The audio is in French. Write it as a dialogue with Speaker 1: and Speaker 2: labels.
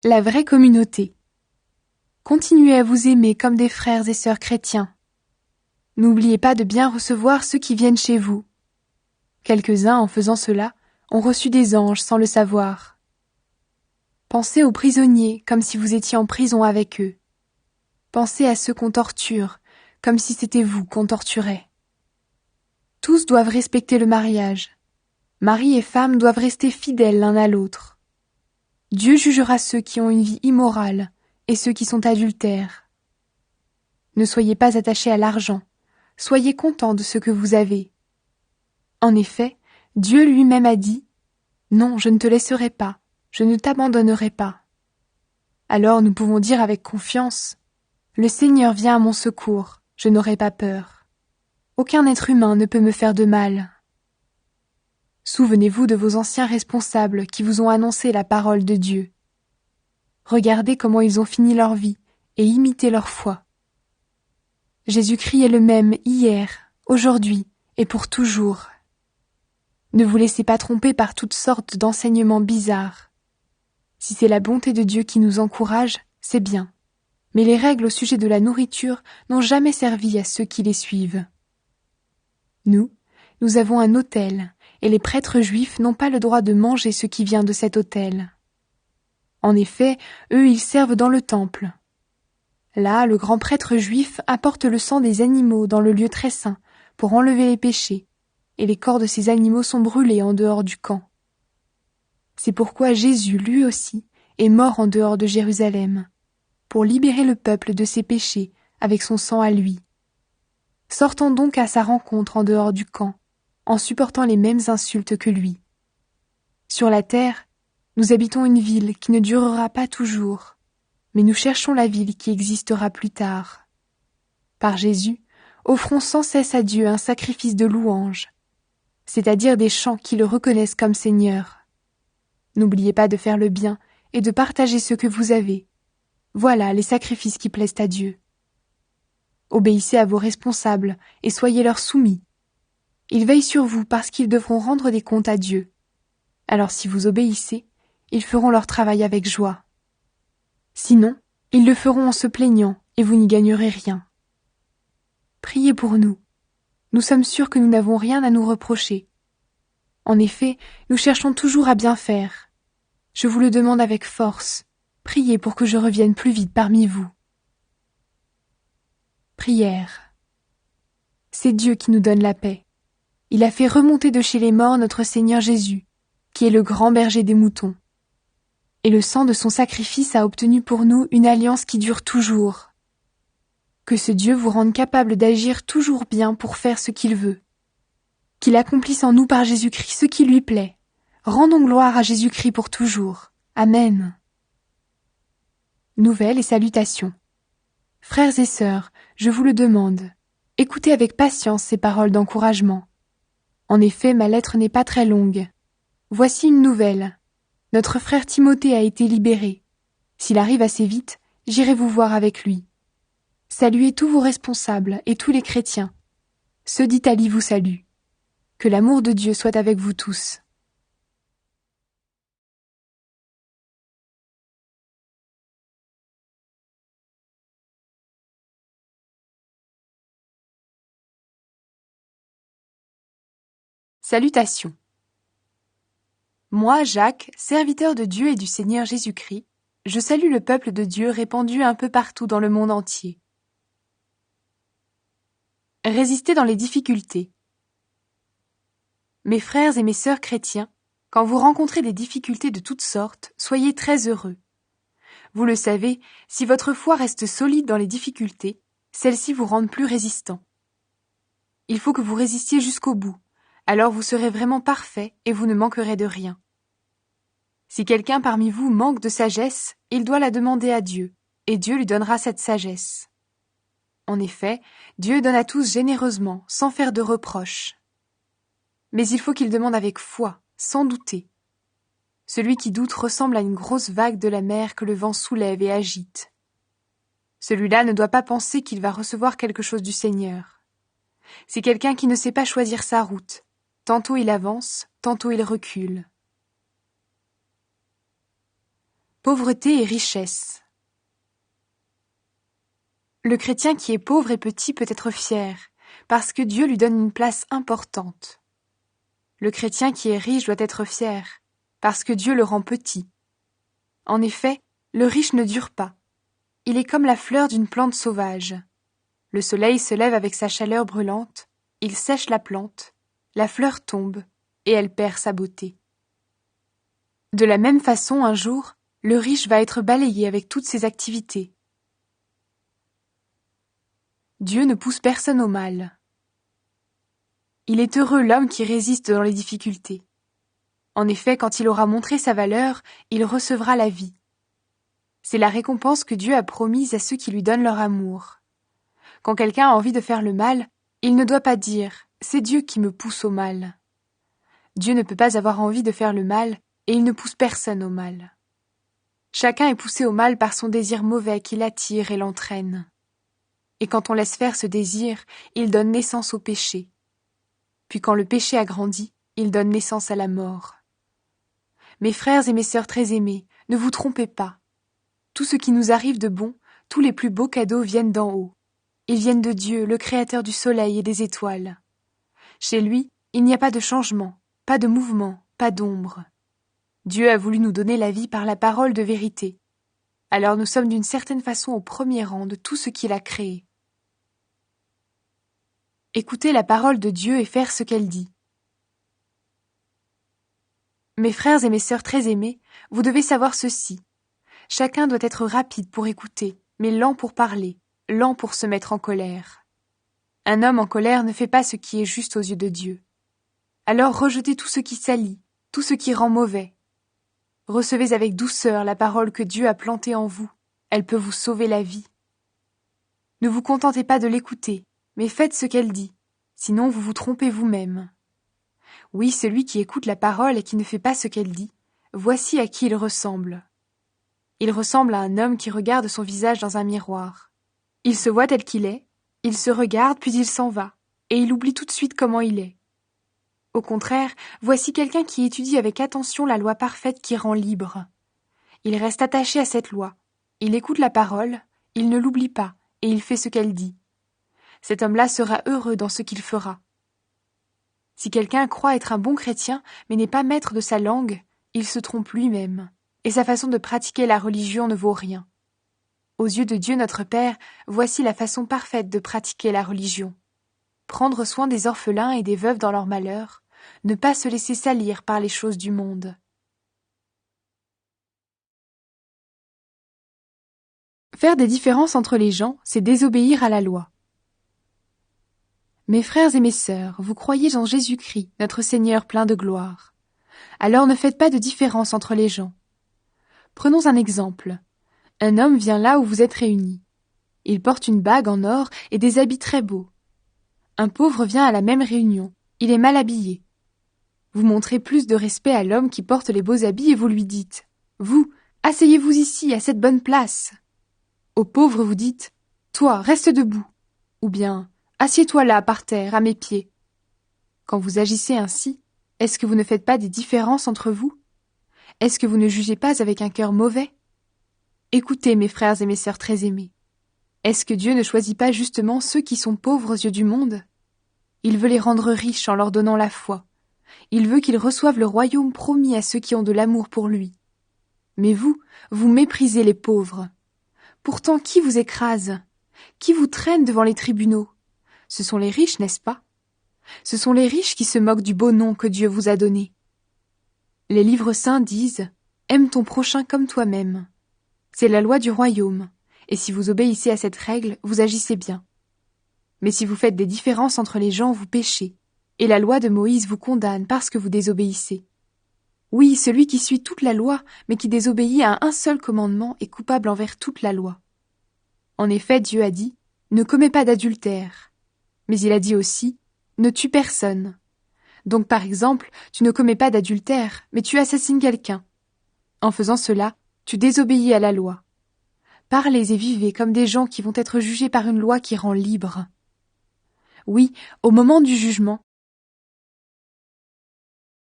Speaker 1: La vraie communauté. Continuez à vous aimer comme des frères et sœurs chrétiens. N'oubliez pas de bien recevoir ceux qui viennent chez vous. Quelques-uns, en faisant cela, ont reçu des anges sans le savoir. Pensez aux prisonniers comme si vous étiez en prison avec eux. Pensez à ceux qu'on torture, comme si c'était vous qu'on torturait. Tous doivent respecter le mariage. Mari et femme doivent rester fidèles l'un à l'autre. Dieu jugera ceux qui ont une vie immorale et ceux qui sont adultères. Ne soyez pas attachés à l'argent, soyez contents de ce que vous avez. En effet, Dieu lui-même a dit « Non, je ne te laisserai pas, je ne t'abandonnerai pas ». Alors nous pouvons dire avec confiance « Le Seigneur vient à mon secours, je n'aurai pas peur. Aucun être humain ne peut me faire de mal. » Souvenez-vous de vos anciens responsables qui vous ont annoncé la parole de Dieu. Regardez comment ils ont fini leur vie et imitez leur foi. Jésus-Christ est le même hier, aujourd'hui et pour toujours. Ne vous laissez pas tromper par toutes sortes d'enseignements bizarres. Si c'est la bonté de Dieu qui nous encourage, c'est bien. Mais les règles au sujet de la nourriture n'ont jamais servi à ceux qui les suivent. Nous avons un autel, et les prêtres juifs n'ont pas le droit de manger ce qui vient de cet autel. En effet, eux, ils servent dans le temple. Là, le grand prêtre juif apporte le sang des animaux dans le lieu très saint pour enlever les péchés, et les corps de ces animaux sont brûlés en dehors du camp. C'est pourquoi Jésus, lui aussi, est mort en dehors de Jérusalem, pour libérer le peuple de ses péchés avec son sang à lui. Sortons donc à sa rencontre en dehors du camp, en supportant les mêmes insultes que lui. Sur la terre, nous habitons une ville qui ne durera pas toujours, mais nous cherchons la ville qui existera plus tard. Par Jésus, offrons sans cesse à Dieu un sacrifice de louange, c'est-à-dire des chants qui le reconnaissent comme Seigneur. N'oubliez pas de faire le bien et de partager ce que vous avez. Voilà les sacrifices qui plaisent à Dieu. Obéissez à vos responsables et soyez leur soumis. Ils veillent sur vous parce qu'ils devront rendre des comptes à Dieu. Alors si vous obéissez, ils feront leur travail avec joie. Sinon, ils le feront en se plaignant et vous n'y gagnerez rien. Priez pour nous. Nous sommes sûrs que nous n'avons rien à nous reprocher. En effet, nous cherchons toujours à bien faire. Je vous le demande avec force. Priez pour que je revienne plus vite parmi vous. Prière. C'est Dieu qui nous donne la paix. Il a fait remonter de chez les morts notre Seigneur Jésus, qui est le grand berger des moutons. Et le sang de son sacrifice a obtenu pour nous une alliance qui dure toujours. Que ce Dieu vous rende capable d'agir toujours bien pour faire ce qu'il veut. Qu'il accomplisse en nous par Jésus-Christ ce qui lui plaît. Rendons gloire à Jésus-Christ pour toujours. Amen. Nouvelles et salutations. Frères et sœurs, je vous le demande, écoutez avec patience ces paroles d'encouragement. En effet, ma lettre n'est pas très longue. Voici une nouvelle. Notre frère Timothée a été libéré. S'il arrive assez vite, j'irai vous voir avec lui. Saluez tous vos responsables et tous les chrétiens. Ceux d'Italie vous saluent. Que l'amour de Dieu soit avec vous tous. Salutations. Moi, Jacques, serviteur de Dieu et du Seigneur Jésus-Christ, je salue le peuple de Dieu répandu un peu partout dans le monde entier. Résistez dans les difficultés. Mes frères et mes sœurs chrétiens, quand vous rencontrez des difficultés de toutes sortes, soyez très heureux. Vous le savez, si votre foi reste solide dans les difficultés, celles-ci vous rendent plus résistants. Il faut que vous résistiez jusqu'au bout. Alors vous serez vraiment parfait et vous ne manquerez de rien. Si quelqu'un parmi vous manque de sagesse, il doit la demander à Dieu, et Dieu lui donnera cette sagesse. En effet, Dieu donne à tous généreusement, sans faire de reproches. Mais il faut qu'il demande avec foi, sans douter. Celui qui doute ressemble à une grosse vague de la mer que le vent soulève et agite. Celui-là ne doit pas penser qu'il va recevoir quelque chose du Seigneur. C'est quelqu'un qui ne sait pas choisir sa route. Tantôt il avance, tantôt il recule. Pauvreté et richesse. Le chrétien qui est pauvre et petit peut être fier, parce que Dieu lui donne une place importante. Le chrétien qui est riche doit être fier, parce que Dieu le rend petit. En effet, le riche ne dure pas. Il est comme la fleur d'une plante sauvage. Le soleil se lève avec sa chaleur brûlante, il sèche la plante, la fleur tombe, et elle perd sa beauté. De la même façon, un jour, le riche va être balayé avec toutes ses activités. Dieu ne pousse personne au mal. Il est heureux l'homme qui résiste dans les difficultés. En effet, quand il aura montré sa valeur, il recevra la vie. C'est la récompense que Dieu a promise à ceux qui lui donnent leur amour. Quand quelqu'un a envie de faire le mal, il ne doit pas dire « c'est Dieu qui me pousse au mal ». Dieu ne peut pas avoir envie de faire le mal et il ne pousse personne au mal. Chacun est poussé au mal par son désir mauvais qui l'attire et l'entraîne. Et quand on laisse faire ce désir, il donne naissance au péché. Puis quand le péché a grandi, il donne naissance à la mort. Mes frères et mes sœurs très aimés, ne vous trompez pas. Tout ce qui nous arrive de bon, tous les plus beaux cadeaux viennent d'en haut. Ils viennent de Dieu, le Créateur du soleil et des étoiles. Chez lui, il n'y a pas de changement, pas de mouvement, pas d'ombre. Dieu a voulu nous donner la vie par la parole de vérité. Alors nous sommes d'une certaine façon au premier rang de tout ce qu'il a créé. Écoutez la parole de Dieu et faire ce qu'elle dit. Mes frères et mes sœurs très aimés, vous devez savoir ceci. Chacun doit être rapide pour écouter, mais lent pour parler, lent pour se mettre en colère. Un homme en colère ne fait pas ce qui est juste aux yeux de Dieu. Alors rejetez tout ce qui salit, tout ce qui rend mauvais. Recevez avec douceur la parole que Dieu a plantée en vous. Elle peut vous sauver la vie. Ne vous contentez pas de l'écouter, mais faites ce qu'elle dit, sinon vous vous trompez vous-même. Oui, celui qui écoute la parole et qui ne fait pas ce qu'elle dit, voici à qui il ressemble. Il ressemble à un homme qui regarde son visage dans un miroir. Il se voit tel qu'il est, il se regarde puis il s'en va, et il oublie tout de suite comment il est. Au contraire, voici quelqu'un qui étudie avec attention la loi parfaite qui rend libre. Il reste attaché à cette loi, il écoute la parole, il ne l'oublie pas, et il fait ce qu'elle dit. Cet homme-là sera heureux dans ce qu'il fera. Si quelqu'un croit être un bon chrétien, mais n'est pas maître de sa langue, il se trompe lui-même, et sa façon de pratiquer la religion ne vaut rien. Aux yeux de Dieu notre Père, voici la façon parfaite de pratiquer la religion. Prendre soin des orphelins et des veuves dans leur malheur, ne pas se laisser salir par les choses du monde. Faire des différences entre les gens, c'est désobéir à la loi. Mes frères et mes sœurs, vous croyez en Jésus-Christ, notre Seigneur plein de gloire. Alors ne faites pas de différence entre les gens. Prenons un exemple. Un homme vient là où vous êtes réunis. Il porte une bague en or et des habits très beaux. Un pauvre vient à la même réunion. Il est mal habillé. Vous montrez plus de respect à l'homme qui porte les beaux habits et vous lui dites « Vous, asseyez-vous ici, à cette bonne place !» Au pauvre vous dites « Toi, reste debout !» ou bien « Assieds-toi là, par terre, à mes pieds !» Quand vous agissez ainsi, est-ce que vous ne faites pas des différences entre vous? Est-ce que vous ne jugez pas avec un cœur mauvais? Écoutez, mes frères et mes sœurs très aimés. Est-ce que Dieu ne choisit pas justement ceux qui sont pauvres aux yeux du monde? Il veut les rendre riches en leur donnant la foi. Il veut qu'ils reçoivent le royaume promis à ceux qui ont de l'amour pour lui. Mais vous, vous méprisez les pauvres. Pourtant, qui vous écrase? Qui vous traîne devant les tribunaux? Ce sont les riches, n'est-ce pas? Ce sont les riches qui se moquent du beau nom que Dieu vous a donné. Les livres saints disent « Aime ton prochain comme toi-même ». C'est la loi du royaume, et si vous obéissez à cette règle, vous agissez bien. Mais si vous faites des différences entre les gens, vous péchez, et la loi de Moïse vous condamne parce que vous désobéissez. Oui, celui qui suit toute la loi, mais qui désobéit à un seul commandement est coupable envers toute la loi. En effet, Dieu a dit « Ne commets pas d'adultère ». Mais il a dit aussi « Ne tue personne ». Donc par exemple, tu ne commets pas d'adultère, mais tu assassines quelqu'un. En faisant cela, tu désobéis à la loi. Parlez et vivez comme des gens qui vont être jugés par une loi qui rend libre. Oui, au moment du jugement,